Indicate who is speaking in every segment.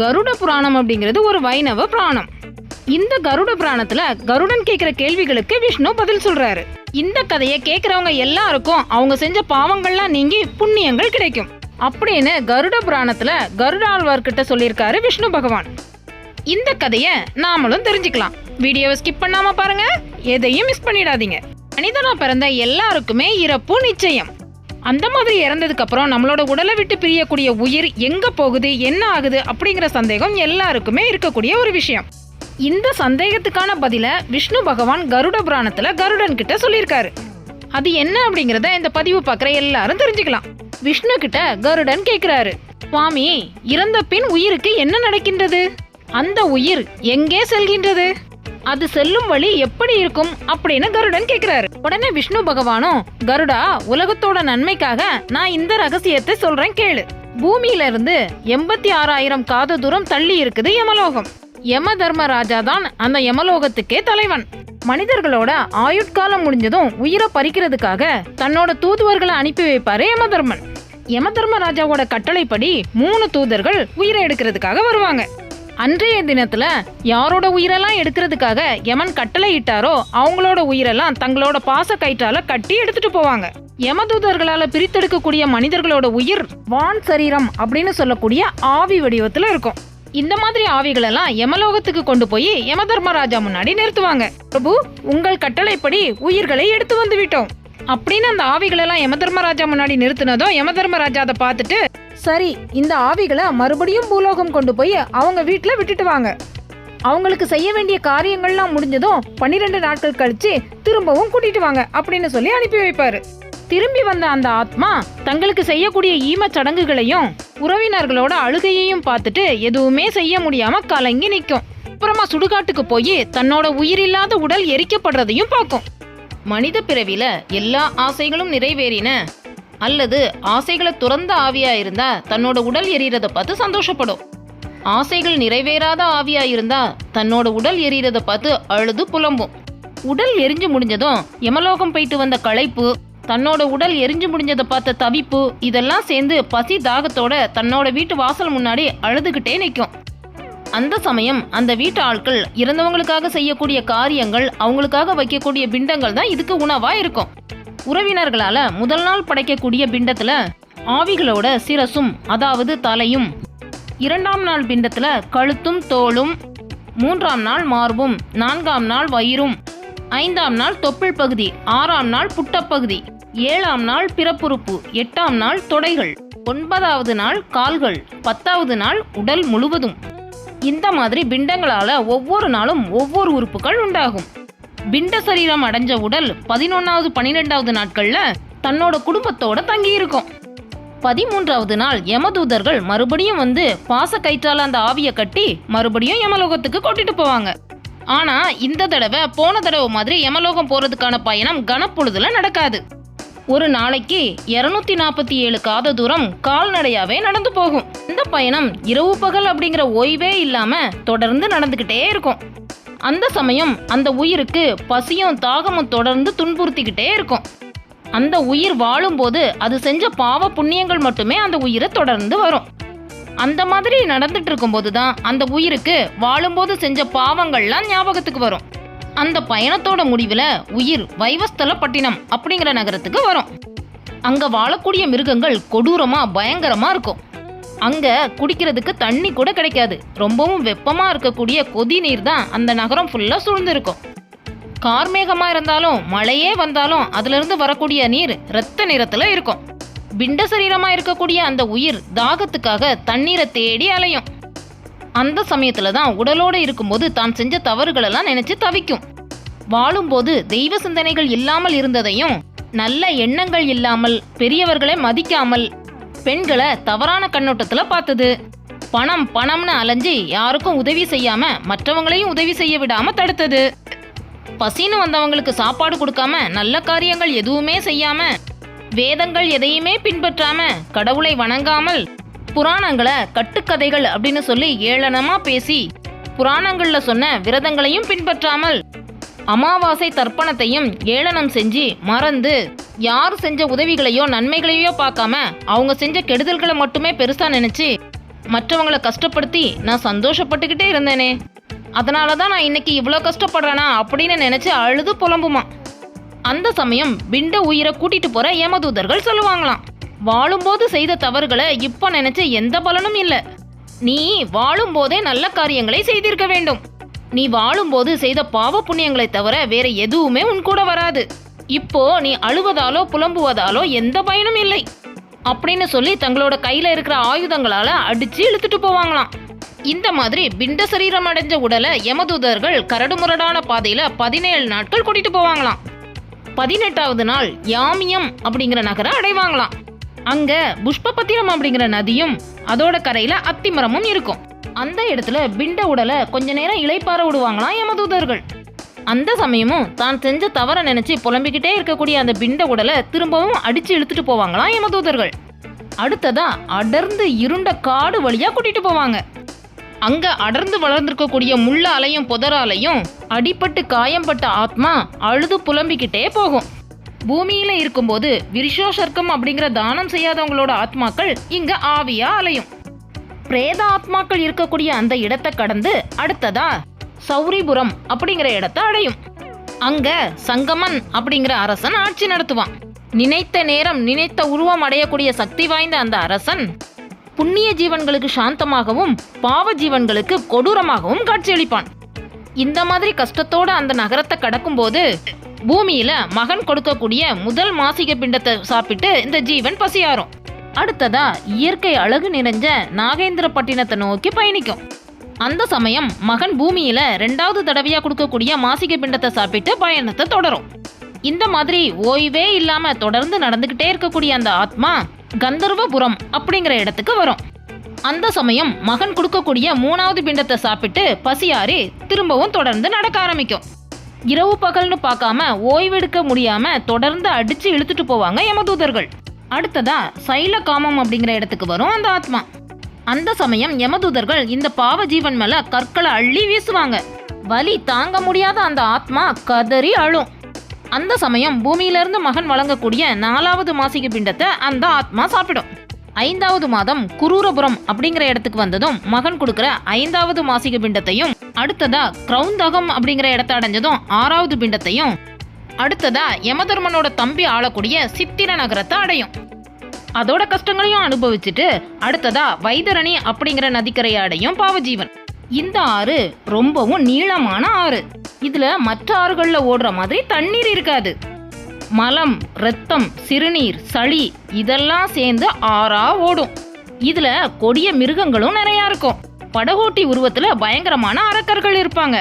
Speaker 1: கருட புராணம் அப்படிங்கிறது ஒரு வைணவ புராணம். இந்த கருட புராணத்துல கருடன் கேட்கிற கேள்விகளுக்கு விஷ்ணு பதில் சொல்றாரு. இந்த கதையை கேட்கறவங்க எல்லாருக்கும் அவங்க செஞ்ச பாவங்கள்லாம் நீங்கி புண்ணியங்கள் கிடைக்கும் அப்படின்னு கருட புராணத்துல கருடாழ்வார்கிட்ட சொல்லியிருக்காரு விஷ்ணு பகவான். இந்த கதையை நாமளும் தெரிஞ்சுக்கலாம். வீடியோவை ஸ்கிப் பண்ணாம பாருங்க, எதையும் மிஸ் பண்ணிடாதீங்க. மனிதனா பிறந்த எல்லாருக்குமே இறப்பு நிச்சயம். அந்த மாதிரி இறந்ததுக்கு அப்புறம் நம்மளோட உடலை விட்டு பிரியக்கூடிய உயிர் எங்க போகுது, என்ன ஆகுது அப்படிங்கிற சந்தேகம் எல்லாருக்குமே இருக்கக்கூடிய ஒரு விஷயம். இந்த சந்தேகத்துக்கான பதில விஷ்ணு பகவான் கருட புராணத்துல கருடன் கிட்ட சொல்லியிருக்காரு. அது என்ன அப்படிங்கறத இந்த பதிவு பார்க்குற எல்லாரும் தெரிஞ்சுக்கலாம். விஷ்ணு கிட்ட கருடன் கேட்கிறாரு, சுவாமி, இறந்த பின் உயிருக்கு என்ன நடக்கின்றது? அந்த உயிர் எங்கே செல்கின்றது? அது செல்லும் வழி எப்படி இருக்கும் அப்படின்னு கருடன் கேட்கிறாரு. உடனே விஷ்ணு பகவானும், கருடா, உலகத்தோட நன்மைக்காக நான் இந்த ரகசியத்தை சொல்றேன் கேளு. பூமியில இருந்து 86,000 காத தூரம் தள்ளி இருக்குது யமலோகம். யம தர்மராஜா தான் அந்த யமலோகத்துக்கே தலைவன். மனிதர்களோட ஆயுட்காலம் முடிஞ்சதும் உயிரை பறிக்கிறதுக்காக தன்னோட தூதுவர்களை அனுப்பி வைப்பாரு யமதர்மன். யமதர்மராஜாவோட கட்டளைப்படி 3 தூதர்கள் உயிரை எடுக்கிறதுக்காக வருவாங்க. அன்றைய தினத்துல யாரோட உயிரெல்லாம் எடுக்கிறதுக்காக யமன் கட்டளை இட்டாரோ அவங்களோட உயிரெல்லாம் தங்களோட பாச கயிற்றால கட்டி எடுத்துட்டு போவாங்க. யமதூதர்களால பிரித்தெடுக்கக்கூடிய மனிதர்களோட உயிர் வான் சரீரம் அப்படின்னு சொல்லக்கூடிய ஆவி வடிவத்துல இருக்கும். இந்த மாதிரி ஆவிகளெல்லாம் யமலோகத்துக்கு கொண்டு போய் யமதர்மராஜா முன்னாடி நிறுத்துவாங்க. பிரபு, உங்கள் கட்டளைப்படி உயிர்களை எடுத்து வந்து விட்டோம் அப்படின்னு அந்த ஆவிகளெல்லாம் யமதர்மராஜா முன்னாடி நிறுத்தினதோ யமதர்மராஜா அதை பார்த்துட்டு, சரி, இந்த ஆவிகளை மறுபடியும் பூலோகம் கொண்டு போய் அவங்க வீட்டுல விட்டுட்டு வாங்க. அவங்களுக்கு செய்ய வேண்டிய காரியங்கள்லாம் முடிஞ்சதும் 12 நாட்கள் கழிச்சு திரும்பவும் கூட்டிட்டு வாங்க அப்படின்னு சொல்லி அனுப்பி வைப்பாரு. திரும்பி வந்த அந்த ஆத்மா தங்களுக்கு செய்யக்கூடிய ஈம சடங்குகளையும் உறவினர்களோட அழுகையையும் பார்த்துட்டு எதுவுமே செய்ய முடியாம கலங்கி நிற்கும். அப்புறமா சுடுகாட்டுக்கு போய் தன்னோட உயிரில்லாத உடல் எரிக்கப்படுறதையும் பார்க்கும். மனித பிறவில எல்லா ஆசைகளும் நிறைவேறின அல்லது ஆசைகளை துறந்த ஆவியா இருந்தா தன்னோட உடல் எரியறத பார்த்து சந்தோஷப்படும். ஆசைகள் நிறைவேறாத ஆவியா இருந்தா தன்னோட உடல் எரியறத பார்த்து அழுது புலம்பும். உடல் எரிஞ்சு முடிஞ்சதும் யமலோகம் போயிட்டு வந்த களைப்பு, தன்னோட உடல் எரிஞ்சு முடிஞ்சதை பார்த்த தவிப்பு, இதெல்லாம் சேர்ந்து பசி தாகத்தோட தன்னோட வீட்டு வாசல் முன்னாடி அழுதுகிட்டே நிற்கும். அந்த சமயம் அந்த வீட்டு ஆட்கள் இறந்தவங்களுக்காக செய்யக்கூடிய காரியங்கள், அவங்களுக்காக வைக்கக்கூடிய பிண்டங்கள் தான் இதுக்கு உணவா இருக்கும். உறவினர்களால முதல் நாள் படைக்கக்கூடிய பிண்டத்துல ஆவிகளோட சிரசும் அதாவது தலையும், 2ஆம் நாள் பிண்டத்துல கழுத்தும் தோளும், 3ஆம் நாள் மார்பும், 4ஆம் நாள் வயிறும், 5ஆம் நாள் தொப்புள் பகுதி, 6ஆம் நாள் புட்டப்பகுதி, 7ஆம் நாள் பிறப்புறுப்பு, 8ஆம் நாள் தொடைகள், 9வது நாள் கால்கள், 10வது நாள் உடல் முழுவதும். இந்த மாதிரி பிண்டங்களால ஒவ்வொரு நாளும் ஒவ்வொரு உறுப்புகள் உண்டாகும். பிண்ட சரீரம் அடைஞ்ச உடல் 11வது 12வது நாட்கள்ல தன்னோட குடும்பத்தோட தங்கி இருக்கும். 13வது நாள் யமதூதர்கள் மறுபடியும் வந்து பாச கயிற்றால அந்த ஆவியை கட்டி மறுபடியும் யமலோகத்துக்கு கூட்டிட்டு போவாங்க. ஆனா இந்த தடவை போன தடவை மாதிரி யமலோகம் போறதுக்கான பயணம் கனப்பொழுதுல நடக்காது. ஒரு நாளைக்கு 247 காத தூரம் கால்நடையாவே நடந்து போகும். இந்த பயணம் இரவு பகல் அப்படிங்கிற ஓய்வே இல்லாம தொடர்ந்து நடந்துகிட்டே இருக்கும். அந்த சமயம் அந்த உயிருக்கு பசியும் தாகமும் தொடர்ந்து துன்புறுத்திக்கிட்டே இருக்கும். அந்த உயிர் வாழும்போது அது செஞ்ச பாவ புண்ணியங்கள் மட்டுமே அந்த உயிரை தொடர்ந்து வரும். அந்த மாதிரி நடந்துட்டு இருக்கும்போது தான் அந்த உயிருக்கு வாழும்போது செஞ்ச பாவங்கள்லாம் ஞாபகத்துக்கு வரும். அந்த பயணத்தோட முடிவுல உயிர் வைவஸ்தலப்பட்டினம் அப்படிங்கிற நகரத்துக்கு வரும். அங்க வாழக்கூடிய மிருகங்கள் கொடூரமா பயங்கரமா இருக்கும். அங்க குடிக்கிறதுக்கு தண்ணி கூட கிடைக்காது. ரொம்பவும் வெப்பமா இருக்கக்கூடிய கொதி நீர் தான் அந்த நகரம் ஃபுல்லா சூழ்ந்து இருக்கும். கார்மேகமா இருந்தாலும் மழையே வந்தாலும் அதுல இருந்து வரக்கூடிய நீர் இரத்த நிறத்துல இருக்கும். பிண்ட சரீரமா இருக்கக்கூடிய அந்த உயிர் தாகத்துக்காக தண்ணீரை தேடி அலையும். அந்த சமயத்துல தான் உடலோட இருக்கும்போது தான் செஞ்ச தவறுகளெல்லாம் நினைச்சு தவிக்கும். வாழும்போது தெய்வ சிந்தனைகள் இல்லாமல் இருந்ததையும், நல்ல எண்ணங்கள் இல்லாமல், பெரியவர்களை மதிக்காமல், பெண்களை தவறான கண்ணோட்டத்துல பார்த்தது, பணம் பணம்னு அலைஞ்சு யாருக்கும் உதவி செய்யாம மற்றவங்களையும் உதவி செய்ய விடாம தடுத்தது, பசின்னு வந்தவங்களுக்கு சாப்பாடு கொடுக்காம நல்ல காரியங்கள் எதுவுமே செய்யாம, வேதங்கள் எதையுமே பின்பற்றாம, கடவுளை வணங்காமல், புராணங்களை கட்டுக்கதைகள் அப்படின்னு சொல்லி ஏளனமா பேசி, புராணங்கள்ல சொன்ன விரதங்களையும் பின்பற்றாமல், அமாவாசை தர்ப்பணத்தையும் ஏளனம் செஞ்சு மறந்து, யார் செஞ்ச உதவிகளையோ நன்மைகளையோ பார்க்காம அவங்க செஞ்ச கெடுதல்களை மட்டுமே பெருசா நினைச்சு மற்றவங்களை கஷ்டப்படுத்தி நான் சந்தோஷப்பட்டுக்கிட்டே இருந்தேனே, அதனாலதான் நான் இன்னைக்கு இவ்வளோ கஷ்டப்படுறேனா அப்படின்னு நினைச்சு அழுது புலம்புமா. அந்த சமயம் பிண்ட உயிரை கூட்டிட்டு போற யமதூதர்கள் சொல்லுவாங்களாம், வாழும்போது செய்த தவறுகளை இப்ப நினைச்ச எந்த பலனும் இல்லை. நீ வாழும் போதே நல்ல காரியங்களை செய்திருக்க வேண்டும். நீ வாழும்போது செய்த பாவ புண்ணியங்களை தவிர வேற எதுவுமே உன் கூட வராது. இப்போ நீ அழுவதாலோ புலம்புவதாலோ எந்த பயனும் இல்லை அப்படின்னு சொல்லி தங்களோட கையில இருக்கிற ஆயுதங்களால அடிச்சு இழுத்துட்டு போவாங்களாம். இந்த மாதிரி பிண்ட சரீரம் அடைஞ்ச உடலை யமதூதர்கள் கரடுமுரடான பாதையில 17 நாட்கள் கூட்டிட்டு போவாங்களாம். 18வது நாள் யாமியம் அப்படிங்கிற நகரை அடைவாங்களாம். அங்க புஷ்பபத்திரம் அப்படிங்கிற நதியும் அதோட கரையில அத்திமரமும் இருக்கும். அந்த இடத்துல பிண்ட உடலை கொஞ்ச நேரம் இளைப்பாற விடுவாங்களாம் யமதூதர்கள். அந்த சமயமும் தான் செஞ்ச தவற நினைச்சு புலம்பிக்கிட்டே இருக்கக்கூடிய அந்த பிண்ட உடலை திரும்பவும் அடிச்சு இழுத்துட்டு போவாங்களாம் யமதூதர்கள். அடுத்ததா அடர்ந்து இருண்ட காடு வழியா கூட்டிட்டு போவாங்க. அங்க அடர்ந்து வளர்ந்திருக்கக்கூடிய முள்ள அலையும் புதராலையும் அடிபட்டு காயம்பட்ட ஆத்மா அழுது புலம்பிக்கிட்டே போகும். பூமியில இருக்கும்போது விருஷோசர்க்கம் அப்படிங்கிற தானம் செய்யாதவங்களோட ஆத்மாக்கள் இங்க ஆவியா அலையும். பிரேத ஆத்மாக்கள் இருக்கக்கூடிய அந்த இடத்தை கடந்து அடுத்ததா சௌரிபுரம் அப்படிங்கிற இடத்தை அடையும். அங்க சங்கமன் அப்படிங்கிற அரசன் ஆட்சி நடத்துவான். நினைத்த நேரம் நினைத்த உருவம் அடையக்கூடிய சக்தி வாய்ந்த அந்த அரசன் புண்ணிய ஜீவன்களுக்கு சாந்தமாகவும் பாவ ஜீவன்களுக்கு கொடூரமாகவும் காட்சியளிப்பான். இந்த மாதிரி கஷ்டத்தோட அந்த நகரத்தை கடக்கும் போது பூமியில மகன் கொடுக்கக்கூடிய முதல் மாசிக பிண்டத்தை சாப்பிட்டு இந்த ஜீவன் பசியாரும். அடுத்ததா இயற்கை அழகு நிறைஞ்ச நாகேந்திரப்பட்டினத்தை நோக்கி பயணிக்கும். அந்த சமயம் மகன் பூமியில 2வது தடவையா கொடுக்கக்கூடிய மாசிக பிண்டத்தை சாப்பிட்டு பயணத்தை தொடரும். இந்த மாதிரி ஓய்வே இல்லாம தொடர்ந்து நடந்துகிட்டே இருக்கக்கூடிய அந்த ஆத்மா கந்தர்வபுரம் அப்படிங்கிற இடத்துக்கு வரும். அந்த சமயம் மகன் கொடுக்கக்கூடிய 3வது பிண்டத்தை சாப்பிட்டு பசியாறி திரும்பவும் தொடர்ந்து நடக்க ஆரம்பிக்கும். இரவு பகல்னு பார்க்காம ஓய்வெடுக்க முடியாம தொடர்ந்து அடிச்சு இழுத்துட்டு போவாங்க யமதூதர்கள். அடுத்ததா சைல காமம் அப்படிங்கிற இடத்துக்கு வரும் அந்த ஆத்மா. அந்த சமயம் யமதூதர்கள் இந்த பாவ ஜீவன் மேல கற்களை அள்ளி வீசுவாங்க. வலி தாங்க முடியாத அந்த ஆத்மா கதறி அழும். அந்த சமயம் பூமியிலிருந்து மகன் வழங்கக்கூடிய 4வது மாசிக பிண்டத்தை அந்த ஆத்மா சாப்பிடும். 5வது மாதம் குரூரபுரம் அப்படிங்கிற இடத்துக்கு வந்ததும் மகன் கொடுக்கிற 5வது மாசிக பிண்டத்தையும், அடுத்ததா கிரௌந்தகம் அப்படிங்கிற இடத்தை அடைஞ்சதும் 6வது பிண்டத்தையும், அடுத்ததா யமதர்மனோட தம்பி ஆளக்கூடிய சித்திர நகரத்தை அடையும். அதோட கஷ்டங்களையும் அனுபவிச்சுட்டு அடுத்ததா வைதரணி அப்படிங்கிற நதிக்கரையை அடையும் பாவஜீவன். இந்த ஆறு ரொம்பவும் நீளமான ஆறு. இதுல மற்ற ஆறுகள்ல ஓடுற மாதிரி தண்ணீர் இருக்காது. மலம், ரத்தம், சிறுநீர், சளி இதெல்லாம் சேர்ந்து ஆறா ஓடும். இதுல கொடிய மிருகங்களும் நிறைய இருக்கும். படகோட்டி உருவத்துல பயங்கரமான அரக்கர்கள் இருப்பாங்க.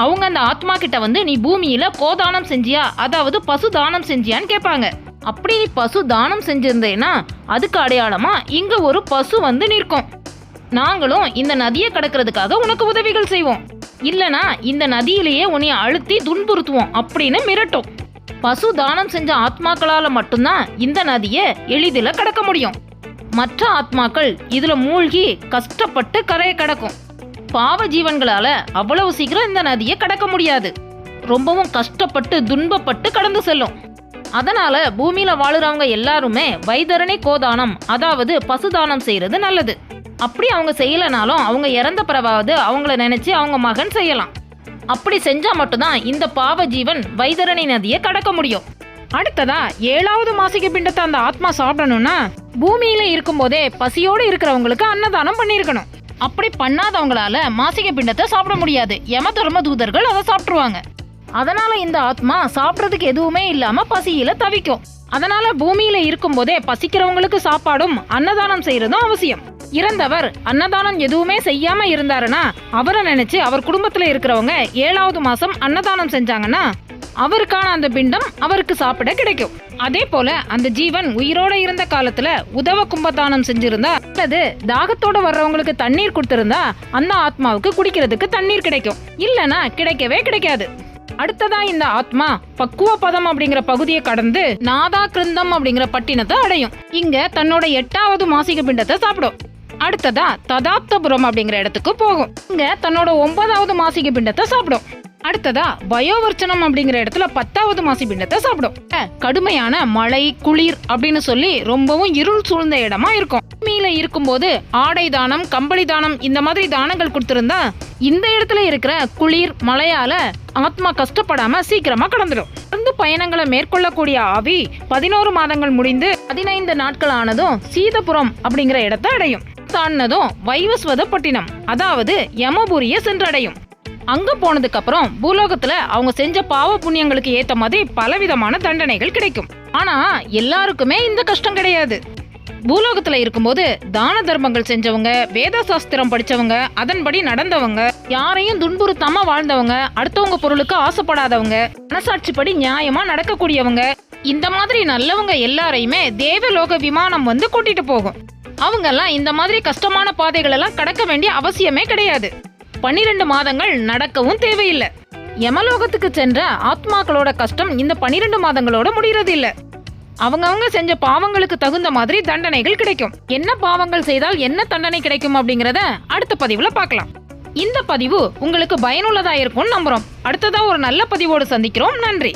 Speaker 1: அவங்க அந்த ஆத்மா கிட்ட வந்து நீ பூமியில கோதானம் செஞ்சியா, அதாவது பசு தானம் செஞ்சியான்னு கேட்பாங்க. அப்படி நீ பசு தானம் செஞ்சிருந்தேன்னா அதுக்கு அடையாளமா இங்க ஒரு பசு வந்து நிற்கும். நாங்களும் இந்த நதியை கடக்கிறதுக்காக உனக்கு உதவிகள் செய்வோம், இல்லனா இந்த நதியிலேயே உன்னை அழுத்தி துன்புறுத்துவோம் அப்படின்னு மிரட்டும். பசு தானம் செஞ்ச ஆத்மாக்களால மட்டும்தான் இந்த நதியை எளிதில் கடக்க முடியும். மற்ற ஆத்மாக்கள் இதுல மூழ்கி கஷ்டப்பட்டு கரையை கடக்கும். பாவ ஜீவன்களால அவ்வளவு சீக்கிரம் இந்த நதியை கடக்க முடியாது. ரொம்பவும் கஷ்டப்பட்டு துன்பப்பட்டு கடந்து செல்லும். அதனால பூமியில வாழுறவங்க எல்லாருமே வைதரணி கோதானம், அதாவது பசுதானம் செய்யறது நல்லது. அப்படி அவங்க செய்யலனாலும் அவங்க இறந்த பிறவாவது அவங்கள நினைச்சு அவங்க மகன் செய்யலாம். அப்படி செஞ்சா மட்டும்தான் இந்த பாவ ஜீவன் வைதரணி நதியை கடக்க முடியும். அடுத்ததா 7வது மாசிக பிண்டத்தை அந்த ஆத்மா சாப்பிடணும்னா பூமியில இருக்கும் போதே பசியோடு இருக்கிறவங்களுக்கு அன்னதானம் பண்ணிருக்கணும். அப்படி பண்ணாதவங்களால மாசிக பிண்டத்தை சாப்பிட முடியாது. யமதர்ம தூதர்கள் அதை சாப்பிட்டுருவாங்க. அதனால இந்த ஆத்மா சாப்பிட்றதுக்கு எதுவுமே இல்லாம பசியில தவிக்கும். அதனால பூமியில இருக்கும் போதே பசிக்கிறவங்களுக்கு சாப்பாடும் அன்னதானம் செய்யறதும் அவசியம். இறந்தவர் அன்னதானம் எதுவுமே செய்யாம இருந்தாருன்னா அவரை நினைச்சு அவர் குடும்பத்துல இருக்கிறவங்க 7வது மாசம் அன்னதானம் செஞ்சாங்கன்னா அவருக்கான அந்த பிண்டம் அவருக்கு சாப்பிட கிடைக்கும். அதே போல அந்த ஜீவன் உயிரோட இருந்த காலத்துல உதவ கும்பதானம் செஞ்சிருந்தா அல்லது தாகத்தோட வர்றவங்களுக்கு தண்ணீர் கொடுத்திருந்தா அந்த ஆத்மாவுக்கு குடிக்கிறதுக்கு தண்ணீர் கிடைக்கும். இல்லனா கிடைக்கவே கிடைக்காது. அடுத்ததா இந்த ஆத்மா பக்குவ பதம் அப்படிங்கிற பகுதியை கடந்து நாதா கிருந்தம் அப்படிங்கிற பட்டினத்தை அடையும். இங்க தன்னோட 8வது மாசிக பிண்டத்தை சாப்பிடும். அடுத்ததா ததாப்தபுரம் அப்படிங்கிற இடத்துக்கு போகும். இங்க தன்னோட 9வது மாசிக பிண்டத்தை சாப்பிடும். அடுத்ததா வயோவர்ச்சனம் அப்படிங்கிற இடத்துல 10வது மாசி பிண்டத்தை சாப்பிடும். கடுமையான மழை குளிர் அப்படின்னு சொல்லி ரொம்பவும் இருள் சூழ்ந்த இடமா இருக்கும். பூமியில இருக்கும்போது ஆடை தானம் கம்பளி தானம் இந்த மாதிரி தானங்கள் கொடுத்திருந்தா இந்த இடத்துல இருக்கிற குளிர் மழையால ஆத்மா கஷ்டப்படாம சீக்கிரமா கடந்துடும். தொடர்ந்து பயணங்களை மேற்கொள்ளக்கூடிய ஆவி 11 மாதங்கள் முடிந்து 15 நாட்கள் ஆனதும் சீதபுரம் அப்படிங்கிற இடத்தை அடையும். தாண்டதும் வைவஸ்வதப்பட்டினம் அதாவது யமபுரிய சென்றடையும். அங்க போனதுக்கு அப்புறம் பூலோகத்துல அவங்க செஞ்ச பாவ புண்ணியங்களுக்கு ஏத்த மாதிரி பலவிதமான தண்டனைகள் கிடைக்கும். ஆனா எல்லாருக்குமே இந்த கஷ்டம் கிடையாது. பூலோகத்துல இருக்கும்போது தான தர்மங்கள் செஞ்சவங்க, வேத சாஸ்திரம் படிச்சவங்க, அதன்படி நடந்தவங்க, யாரையும் துன்புறுத்தாம வாழ்ந்தவங்க, அடுத்தவங்க பொருளுக்கு ஆசைப்படாதவங்க, மனசாட்சிப்படி நியாயமா நடக்கக்கூடியவங்க, இந்த மாதிரி நல்லவங்க எல்லாரையுமே தேவலோக விமானம் வந்து கூட்டிட்டு போகும். அவங்க எல்லாம் இந்த மாதிரி கஷ்டமான பாதைகள் எல்லாம் கடக்க வேண்டிய அவசியமே கிடையாது. 12 மாதங்கள் நடக்கவும் தேவையில்லை. யமலோகத்துக்கு சென்ற ஆத்மாக்களோட கஷ்டம் இந்த 12 மாதங்களோட முடியறது இல்ல. அவங்க செஞ்ச பாவங்களுக்கு தகுந்த மாதிரி தண்டனைகள் கிடைக்கும். என்ன பாவங்கள் செய்தால் என்ன தண்டனை கிடைக்கும் அப்படிங்கறத அடுத்த பதிவுல பார்க்கலாம். இந்த பதிவு உங்களுக்கு பயனுள்ளதா இருக்கும்னு நம்புறோம். அடுத்ததா ஒரு நல்ல பதிவோடு சந்திக்கிறோம். நன்றி.